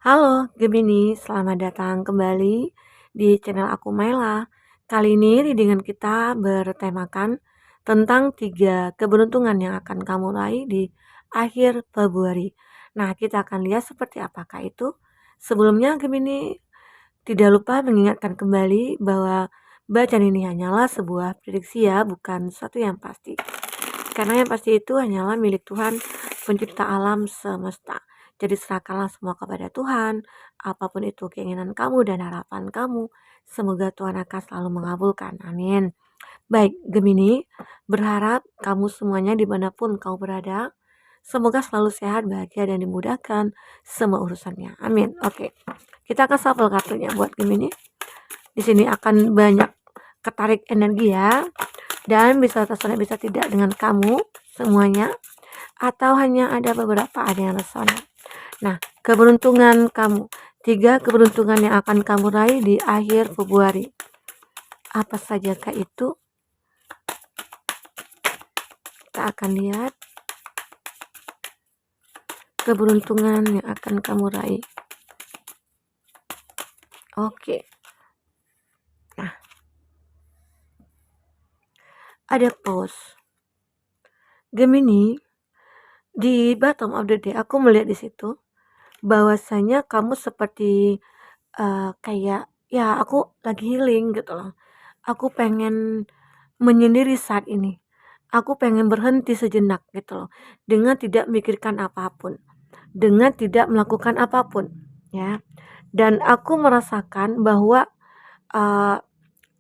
Halo Gemini, selamat datang kembali di channel aku Maila. Kali ini readingan kita bertemakan tentang 3 keberuntungan yang akan kamu raih di akhir Februari. Nah, kita akan lihat seperti apakah itu. Sebelumnya Gemini tidak lupa mengingatkan kembali bahwa bacaan ini hanyalah sebuah prediksi ya, bukan sesuatu yang pasti. Karena yang pasti itu hanyalah milik Tuhan, pencipta alam semesta. Jadi serahkanlah semua kepada Tuhan, apapun itu keinginan kamu dan harapan kamu. Semoga Tuhan akan selalu mengabulkan. Amin. Baik, Gemini, berharap kamu semuanya dimanapun kau berada, semoga selalu sehat, bahagia, dan dimudahkan semua urusannya. Amin. Oke, kita akan shuffle kartunya buat Gemini. Di sini akan banyak ketarik energi ya, dan bisa terserah bisa tidak dengan kamu semuanya, atau hanya ada beberapa ada yang resona. Nah, keberuntungan kamu, 3 keberuntungan yang akan kamu raih di akhir Februari. Apa sajakah itu? Kita akan lihat keberuntungan yang akan kamu raih. Oke. Nah, ada pause. Gemini, di bottom of the day aku melihat di situ bahwasanya kamu seperti kayak ya aku lagi healing gitu loh. Aku pengen menyendiri saat ini. Aku pengen berhenti sejenak gitu loh, dengan tidak memikirkan apapun, dengan tidak melakukan apapun, ya. Dan aku merasakan bahwa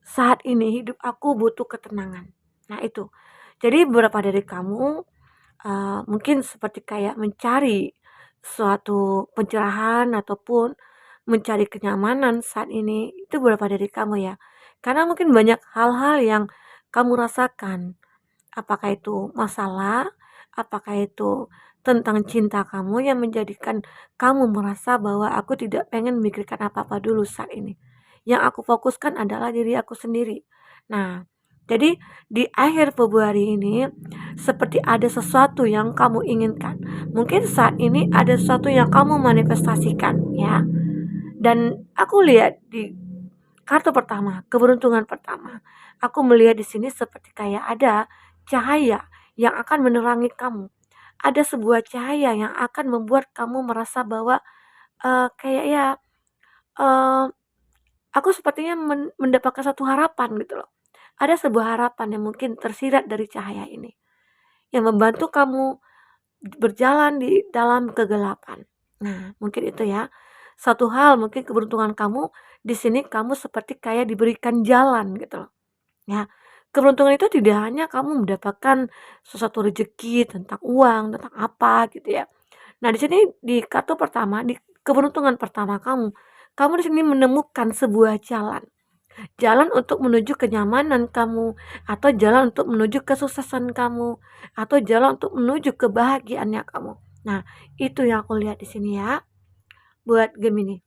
saat ini hidup aku butuh ketenangan. Nah itu. Jadi beberapa dari kamu mungkin seperti kayak mencari suatu pencerahan ataupun mencari kenyamanan saat ini, itu beberapa dari kamu ya. Karena mungkin banyak hal-hal yang kamu rasakan, apakah itu masalah, apakah itu tentang cinta kamu yang menjadikan kamu merasa bahwa aku tidak pengen memikirkan apa-apa dulu saat ini. Yang aku fokuskan adalah diri aku sendiri. Nah, jadi di akhir Februari ini seperti ada sesuatu yang kamu inginkan. Mungkin saat ini ada sesuatu yang kamu manifestasikan ya. Dan aku lihat di kartu pertama, keberuntungan pertama. Aku melihat di sini seperti kayak ada cahaya yang akan menerangi kamu. Ada sebuah cahaya yang akan membuat kamu merasa bahwa kayak ya eh, aku sepertinya mendapatkan satu harapan gitu loh. Ada sebuah harapan yang mungkin tersirat dari cahaya ini yang membantu kamu berjalan di dalam kegelapan. Nah, mungkin itu ya. Satu hal mungkin keberuntungan kamu di sini kamu seperti kayak diberikan jalan gitu loh. Ya. Keberuntungan itu tidak hanya kamu mendapatkan sesuatu rezeki tentang uang, tentang apa gitu ya. Nah, di sini di kartu pertama, di keberuntungan pertama kamu di sini menemukan sebuah jalan. Jalan untuk menuju kenyamanan kamu, atau jalan untuk menuju kesuksesan kamu, atau jalan untuk menuju kebahagiaannya kamu. Nah, itu yang aku lihat di sini ya, buat Gemini.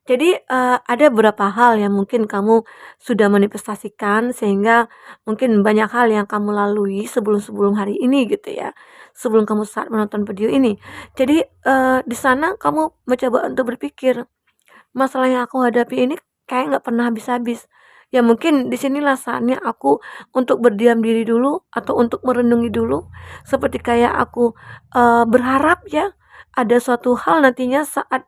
Jadi ada beberapa hal yang mungkin kamu sudah manifestasikan sehingga mungkin banyak hal yang kamu lalui sebelum-sebelum hari ini gitu ya, sebelum kamu saat menonton video ini. Jadi di sana kamu mencoba untuk berpikir, masalah yang aku hadapi ini kayak nggak pernah habis-habis. Ya mungkin di sinilah saatnya aku untuk berdiam diri dulu atau untuk merenungi dulu. Seperti kayak aku berharap ya ada suatu hal nantinya saat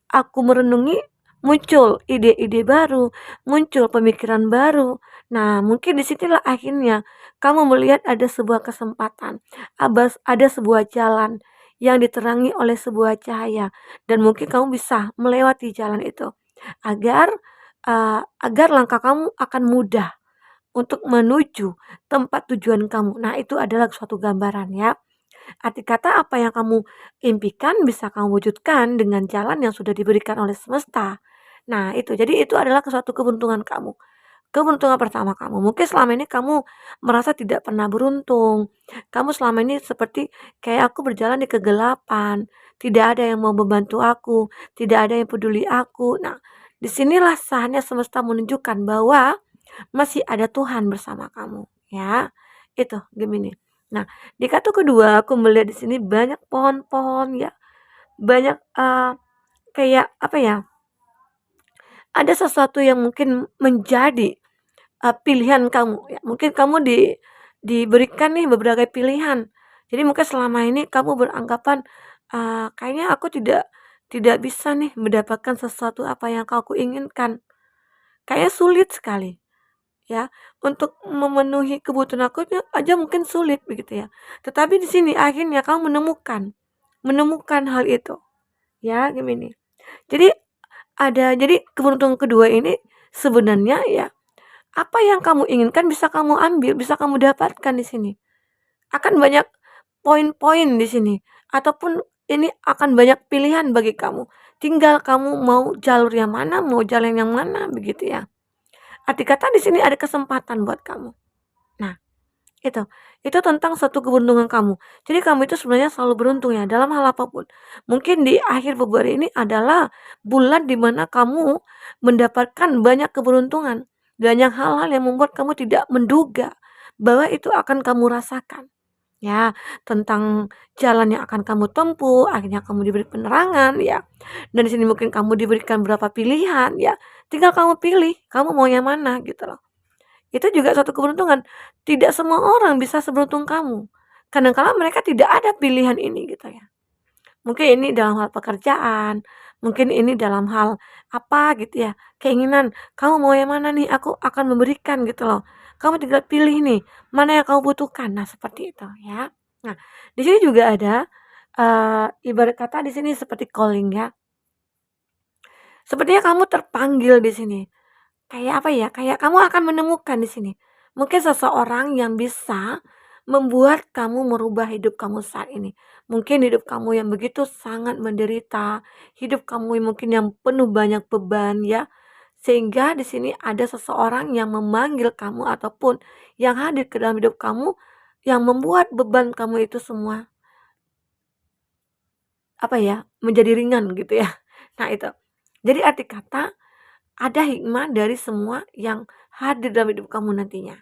aku merenungi muncul ide-ide baru, muncul pemikiran baru. Nah, mungkin disinilah akhirnya kamu melihat ada sebuah kesempatan, ada sebuah jalan yang diterangi oleh sebuah cahaya dan mungkin kamu bisa melewati jalan itu agar agar langkah kamu akan mudah untuk menuju tempat tujuan kamu. Nah, itu adalah suatu gambaran ya. Arti kata apa yang kamu impikan bisa kamu wujudkan dengan jalan yang sudah diberikan oleh semesta. Nah, itu. Jadi itu adalah suatu keberuntungan kamu. Keberuntungan pertama kamu. Mungkin selama ini kamu merasa tidak pernah beruntung. Kamu selama ini seperti kayak aku berjalan di kegelapan. Tidak ada yang mau membantu aku. Tidak ada yang peduli aku. Nah, disinilah saatnya semesta menunjukkan bahwa masih ada Tuhan bersama kamu. Ya, itu Gemini. Nah, di kartu kedua aku melihat di sini banyak pohon-pohon ya, banyak kayak apa ya, ada sesuatu yang mungkin menjadi pilihan kamu ya, mungkin kamu diberikan nih beberapa pilihan. Jadi mungkin selama ini kamu beranggapan, kayaknya aku tidak bisa nih mendapatkan sesuatu apa yang aku inginkan. Kayaknya sulit sekali ya, untuk memenuhi kebutuhan aku aja mungkin sulit begitu ya. Tetapi di sini akhirnya kamu menemukan hal itu, ya gini. Jadi keberuntungan kedua ini sebenarnya ya, apa yang kamu inginkan bisa kamu ambil, bisa kamu dapatkan di sini. Akan banyak poin-poin di sini, ataupun ini akan banyak pilihan bagi kamu. Tinggal kamu mau jalur yang mana, mau jalan yang mana, begitu ya. Arti kata di sini ada kesempatan buat kamu. Nah, itu. Itu tentang satu keberuntungan kamu. Jadi kamu itu sebenarnya selalu beruntung ya dalam hal apapun. Mungkin di akhir Februari ini adalah bulan di mana kamu mendapatkan banyak keberuntungan. Banyak hal-hal yang membuat kamu tidak menduga bahwa itu akan kamu rasakan. Ya, tentang jalan yang akan kamu tempuh, akhirnya kamu diberi penerangan ya. Dan di sini mungkin kamu diberikan beberapa pilihan ya. Tinggal kamu pilih, kamu mau yang mana gitu loh. Itu juga suatu keberuntungan. Tidak semua orang bisa seberuntung kamu. Kadang-kala mereka tidak ada pilihan ini gitu ya. Mungkin ini dalam hal pekerjaan, mungkin ini dalam hal apa gitu ya, keinginan, kamu mau yang mana nih, aku akan memberikan gitu loh. Kamu tinggal pilih nih, mana yang kamu butuhkan. Nah, seperti itu ya. Nah, di sini juga ada ibarat kata di sini seperti calling ya. Sepertinya kamu terpanggil di sini. Kayak apa ya, kayak kamu akan menemukan di sini, mungkin seseorang yang bisa membuat kamu merubah hidup kamu saat ini. Mungkin hidup kamu yang begitu sangat menderita, hidup kamu yang mungkin yang penuh banyak beban ya, sehingga di sini ada seseorang yang memanggil kamu ataupun yang hadir ke dalam hidup kamu, yang membuat beban kamu itu semua, apa ya, menjadi ringan gitu ya. Nah itu. Jadi arti kata ada hikmah dari semua yang hadir dalam hidup kamu nantinya.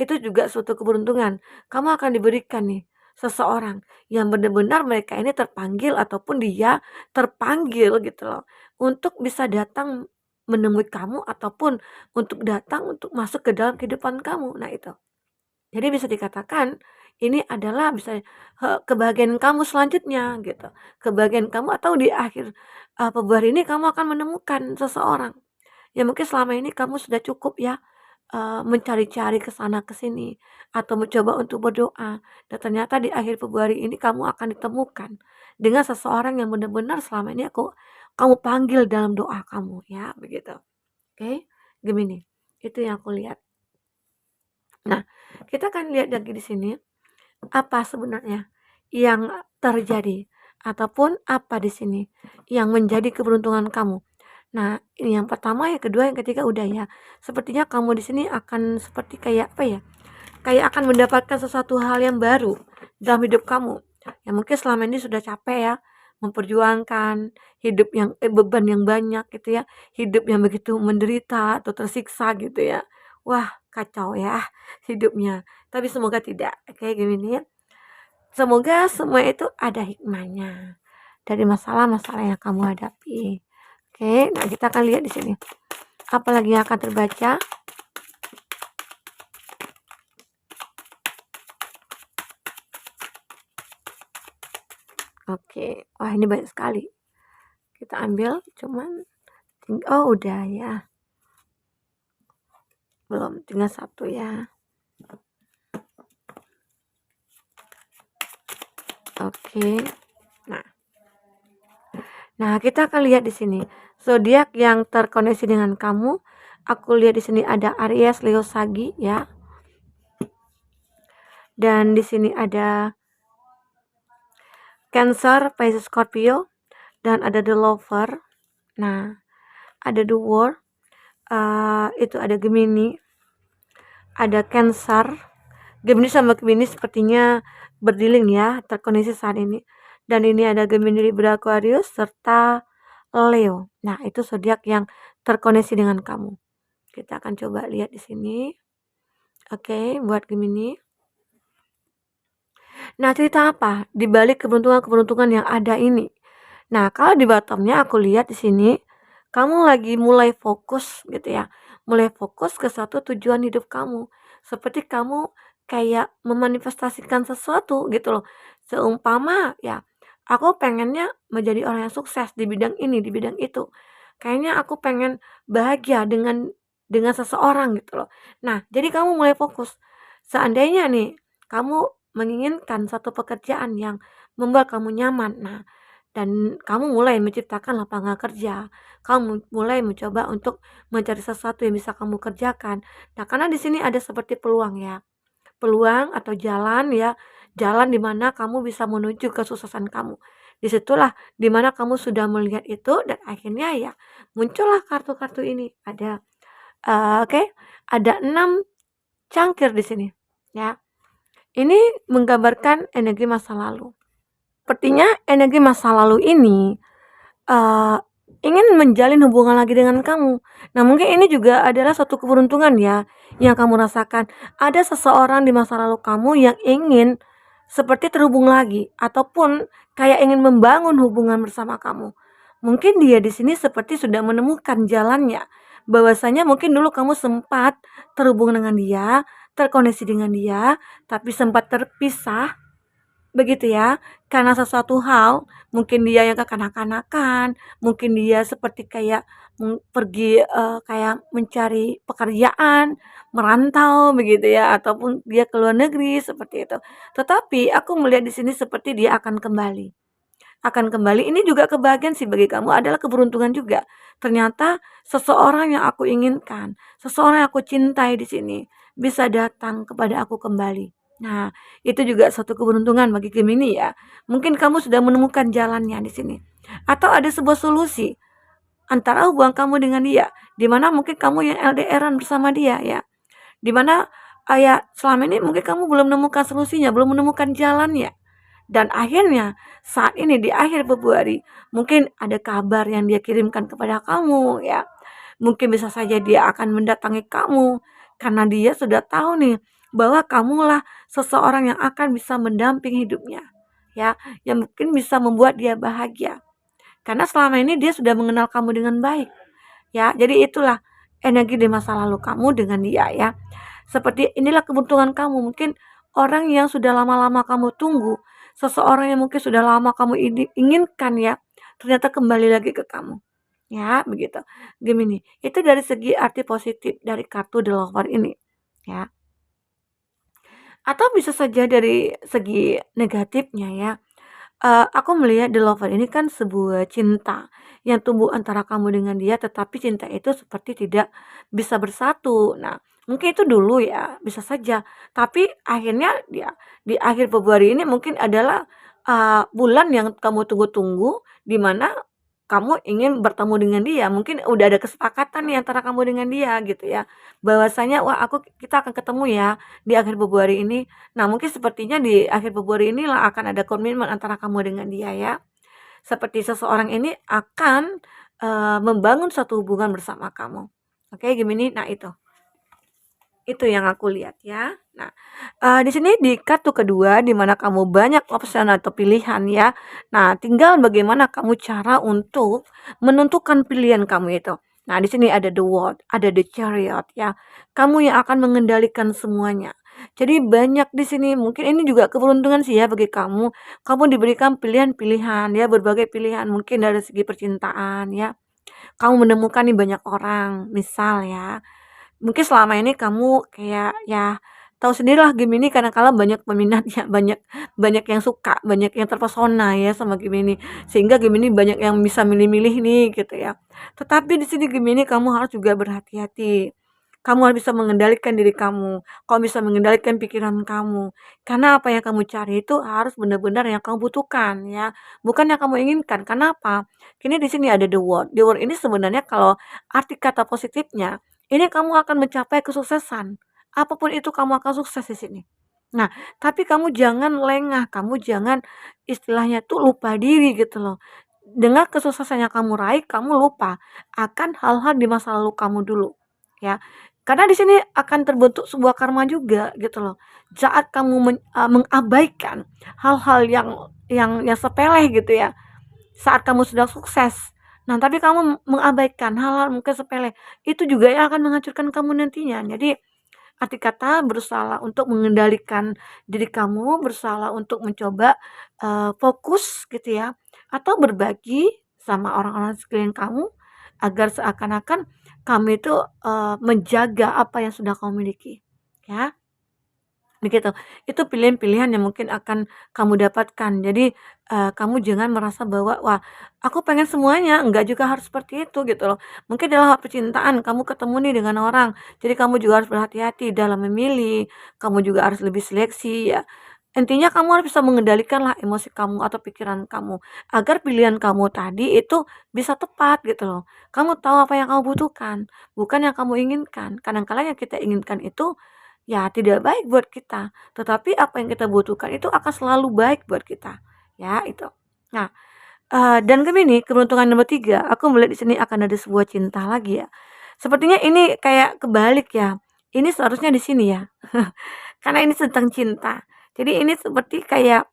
Itu juga suatu keberuntungan. Kamu akan diberikan nih seseorang yang benar-benar mereka ini terpanggil ataupun dia terpanggil gitu loh untuk bisa datang menemui kamu ataupun untuk datang untuk masuk ke dalam kehidupan kamu. Nah, itu. Jadi bisa dikatakan ini adalah bisa kebahagiaan kamu selanjutnya gitu. Kebahagiaan kamu atau di akhir Februari ini kamu akan menemukan seseorang. Ya mungkin selama ini kamu sudah cukup ya, mencari-cari ke sana ke sini, atau mencoba untuk berdoa, dan ternyata di akhir Februari ini kamu akan ditemukan dengan seseorang yang benar-benar selama ini kamu panggil dalam doa kamu ya, begitu. Oke, Gemini, itu yang aku lihat. Nah, kita akan lihat lagi di sini, apa sebenarnya yang terjadi, ataupun apa di sini yang menjadi keberuntungan kamu. Nah, ini yang pertama, yang kedua, yang ketiga udah ya. Sepertinya kamu di sini akan seperti kayak apa ya? Kayak akan mendapatkan sesuatu hal yang baru dalam hidup kamu. Ya mungkin selama ini sudah capek ya memperjuangkan hidup yang beban yang banyak gitu ya. Hidup yang begitu menderita atau tersiksa gitu ya. Wah, kacau ya hidupnya. Tapi semoga tidak. Kayak gini ya. Semoga semua itu ada hikmahnya dari masalah-masalah yang kamu hadapi. Oke, nah kita akan lihat di sini. Apa lagi yang akan terbaca? Oke, wah ini banyak sekali. Kita ambil, cuman oh udah ya. Belum, tinggal satu ya. Oke. Nah, kita akan lihat di sini. Zodiak yang terkoneksi dengan kamu. Aku lihat di sini ada Aries, Leo, Sagi ya. Dan di sini ada Cancer, Pisces, Scorpio, dan ada The Lover. Nah, ada The World, itu ada Gemini, ada Cancer. Gemini sama Gemini sepertinya berdiling ya, terkoneksi saat ini. Dan ini ada Gemini, Libra, Aquarius, serta Leo. Nah, itu zodiak yang terkoneksi dengan kamu. Kita akan coba lihat di sini. Oke, buat Gemini. Nah, cerita apa di balik keberuntungan-keberuntungan yang ada ini? Nah, kalau di bottomnya aku lihat di sini, kamu lagi mulai fokus gitu ya, mulai fokus ke suatu tujuan hidup kamu. Seperti kamu kayak memanifestasikan sesuatu gitu loh. Seumpama ya, aku pengennya menjadi orang yang sukses di bidang ini, di bidang itu. Kayaknya aku pengen bahagia dengan seseorang gitu loh. Nah, jadi kamu mulai fokus. Seandainya nih, kamu menginginkan satu pekerjaan yang membuat kamu nyaman. Nah, dan kamu mulai menciptakan lapangan kerja, kamu mulai mencoba untuk mencari sesuatu yang bisa kamu kerjakan. Nah, karena di sini ada seperti peluang ya, peluang atau jalan ya, jalan di mana kamu bisa menuju kesuksesan kamu. Disitulah di mana kamu sudah melihat itu dan akhirnya ya muncullah kartu-kartu ini. Ada, oke, ada 6 cangkir di sini ya. Ini menggambarkan energi masa lalu. Sepertinya energi masa lalu ini Eee, ingin menjalin hubungan lagi dengan kamu. Nah, mungkin ini juga adalah suatu keberuntungan ya, yang kamu rasakan. Ada seseorang di masa lalu kamu yang ingin seperti terhubung lagi, ataupun kayak ingin membangun hubungan bersama kamu. Mungkin dia di sini seperti sudah menemukan jalannya, bahwasanya mungkin dulu kamu sempat terhubung dengan dia, terkoneksi dengan dia, tapi sempat terpisah. Begitu ya, karena sesuatu hal, mungkin dia yang kekanak-kanakan, mungkin dia seperti kayak pergi, kayak mencari pekerjaan, merantau begitu ya, ataupun dia ke luar negeri seperti itu. Tetapi aku melihat di sini seperti dia akan kembali, ini juga kebahagiaan sih bagi kamu, adalah keberuntungan juga. Ternyata seseorang yang aku inginkan, seseorang yang aku cintai di sini, bisa datang kepada aku kembali. Nah, itu juga suatu keberuntungan bagi Gemini ya. Mungkin kamu sudah menemukan jalannya di sini. Atau ada sebuah solusi antara hubungan kamu dengan dia, di mana mungkin kamu yang LDR-an bersama dia ya. Di mana ya selama ini mungkin kamu belum menemukan solusinya, belum menemukan jalannya. Dan akhirnya saat ini di akhir Februari mungkin ada kabar yang dia kirimkan kepada kamu ya. Mungkin bisa saja dia akan mendatangi kamu karena dia sudah tahu nih bahwa kamulah seseorang yang akan bisa mendampingi hidupnya ya, yang mungkin bisa membuat dia bahagia. Karena selama ini dia sudah mengenal kamu dengan baik ya. Jadi itulah energi di masa lalu kamu dengan dia ya. Seperti inilah keberuntungan kamu, mungkin orang yang sudah lama-lama kamu tunggu, seseorang yang mungkin sudah lama kamu inginkan ya, ternyata kembali lagi ke kamu. Ya, begitu. Gemini, itu dari segi arti positif dari kartu The Lover ini, ya. Atau bisa saja dari segi negatifnya ya. Aku melihat The Lover ini kan sebuah cinta yang tumbuh antara kamu dengan dia, tetapi cinta itu seperti tidak bisa bersatu. Nah, mungkin itu dulu ya, bisa saja. Tapi akhirnya dia di akhir Februari ini mungkin adalah, bulan yang kamu tunggu-tunggu, di mana kamu ingin bertemu dengan dia. Mungkin udah ada kesepakatan nih antara kamu dengan dia gitu ya, bahwasanya, "Wah, kita akan ketemu ya di akhir Februari ini." Nah, mungkin sepertinya di akhir Februari inilah akan ada komitmen antara kamu dengan dia ya. Seperti seseorang ini akan, membangun suatu hubungan bersama kamu. Oke, Gemini, nah itu yang aku lihat ya. Nah, di sini di kartu kedua di mana kamu banyak opsi atau pilihan ya. Nah, tinggal bagaimana kamu cara untuk menentukan pilihan kamu itu. Nah, di sini ada the world, ada the chariot ya. Kamu yang akan mengendalikan semuanya. Jadi banyak di sini, mungkin ini juga keberuntungan sih ya bagi kamu. Kamu diberikan pilihan-pilihan ya, berbagai pilihan mungkin dari segi percintaan ya. Kamu menemukan nih banyak orang, misal ya. Mungkin selama ini kamu kayak ya tahu sendirilah Gemini kadang-kala banyak peminatnya, banyak banyak yang suka, banyak yang terpesona ya sama Gemini. Sehingga Gemini banyak yang bisa milih-milih nih gitu ya. Tetapi di sini Gemini kamu harus juga berhati-hati. Kamu harus bisa mengendalikan diri kamu bisa mengendalikan pikiran kamu. Karena apa yang kamu cari itu harus benar-benar yang kamu butuhkan ya, bukan yang kamu inginkan. Kenapa? Kini di sini ada the world. The world ini sebenarnya kalau arti kata positifnya ini kamu akan mencapai kesuksesan. Apapun itu kamu akan sukses di sini. Nah, tapi kamu jangan lengah, kamu jangan istilahnya tuh lupa diri gitu loh. Dengan kesuksesan yang kamu raih, kamu lupa akan hal-hal di masa lalu kamu dulu, ya. Karena di sini akan terbentuk sebuah karma juga gitu loh. Saat kamu mengabaikan hal-hal yang sepele gitu ya, saat kamu sudah sukses. Nah, tapi kamu mengabaikan hal-hal mungkin sepele, itu juga yang akan menghancurkan kamu nantinya. Jadi, arti kata berusaha untuk mengendalikan diri kamu, berusaha untuk mencoba, fokus gitu ya, atau berbagi sama orang-orang sekeliling kamu, agar seakan-akan kamu itu, menjaga apa yang sudah kamu miliki, ya. Begitu. Itu pilihan-pilihan yang mungkin akan kamu dapatkan. Jadi, kamu jangan merasa bahwa, "Wah, aku pengen semuanya," enggak juga harus seperti itu gitu loh. Mungkin dalam hal percintaan kamu ketemu nih dengan orang, jadi kamu juga harus berhati-hati dalam memilih, kamu juga harus lebih seleksi ya. Intinya kamu harus bisa mengendalikanlah emosi kamu atau pikiran kamu, agar pilihan kamu tadi itu bisa tepat gitu loh. Kamu tahu apa yang kamu butuhkan, bukan yang kamu inginkan. Kadang-kala yang kita inginkan itu ya tidak baik buat kita, tetapi apa yang kita butuhkan itu akan selalu baik buat kita, ya itu. Nah, dan Gemini, keberuntungan nomor 3, aku melihat di sini akan ada sebuah cinta lagi ya. Sepertinya ini kayak kebalik ya, ini seharusnya di sini ya, karena ini tentang cinta. Jadi ini seperti kayak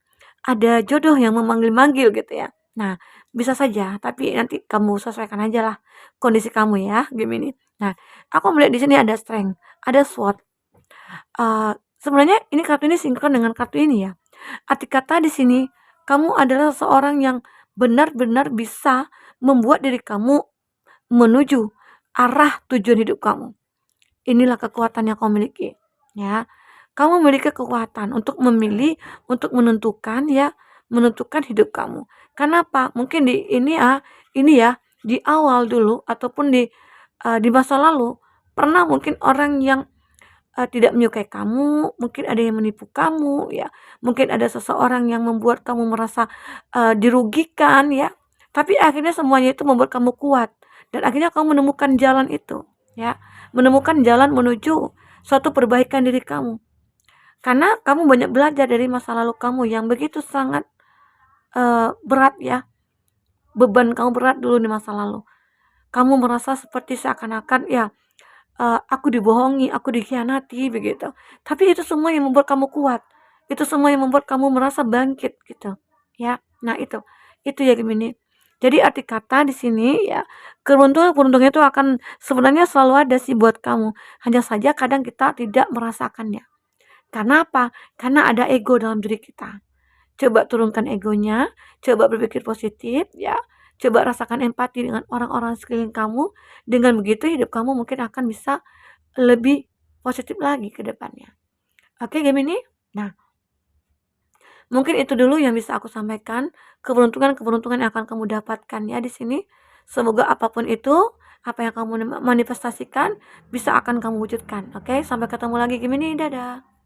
ada jodoh yang memanggil-manggil gitu ya. Nah, bisa saja, tapi nanti kamu sesuaikan aja lah kondisi kamu ya, Gemini. Nah, aku melihat di sini ada strength, ada SWOT. Sebenarnya ini kartu ini sinkron dengan kartu ini ya. Arti kata di sini, kamu adalah seseorang yang benar-benar bisa membuat diri kamu menuju arah tujuan hidup kamu. Inilah kekuatan yang kamu miliki, ya. Kamu memiliki kekuatan untuk memilih, untuk menentukan ya, menentukan hidup kamu. Kenapa? Mungkin ini ya, di awal dulu ataupun di masa lalu pernah mungkin orang yang tidak menyukai kamu, mungkin ada yang menipu kamu ya, mungkin ada seseorang yang membuat kamu merasa, dirugikan ya, tapi akhirnya semuanya itu membuat kamu kuat dan akhirnya kamu menemukan jalan itu ya, menemukan jalan menuju suatu perbaikan diri kamu. Karena kamu banyak belajar dari masa lalu kamu yang begitu sangat, berat ya, beban kamu berat dulu di masa lalu. Kamu merasa seperti seakan-akan ya, aku dibohongi, aku dikhianati begitu. Tapi itu semua yang membuat kamu kuat. Itu semua yang membuat kamu merasa bangkit gitu, ya. Nah itu. Itu ya Gemini. Jadi arti kata di sini ya, keberuntungan-keberuntungan itu akan sebenarnya selalu ada sih buat kamu. Hanya saja kadang kita tidak merasakannya. Karena apa? Karena ada ego dalam diri kita. Coba turunkan egonya, coba berpikir positif ya, coba rasakan empati dengan orang-orang sekeliling kamu, dengan begitu hidup kamu mungkin akan bisa lebih positif lagi ke depannya. Oke Gemini? Nah, mungkin itu dulu yang bisa aku sampaikan, keberuntungan-keberuntungan yang akan kamu dapatkan ya di sini. Semoga apapun itu, apa yang kamu manifestasikan bisa akan kamu wujudkan. Oke, sampai ketemu lagi Gemini, dadah.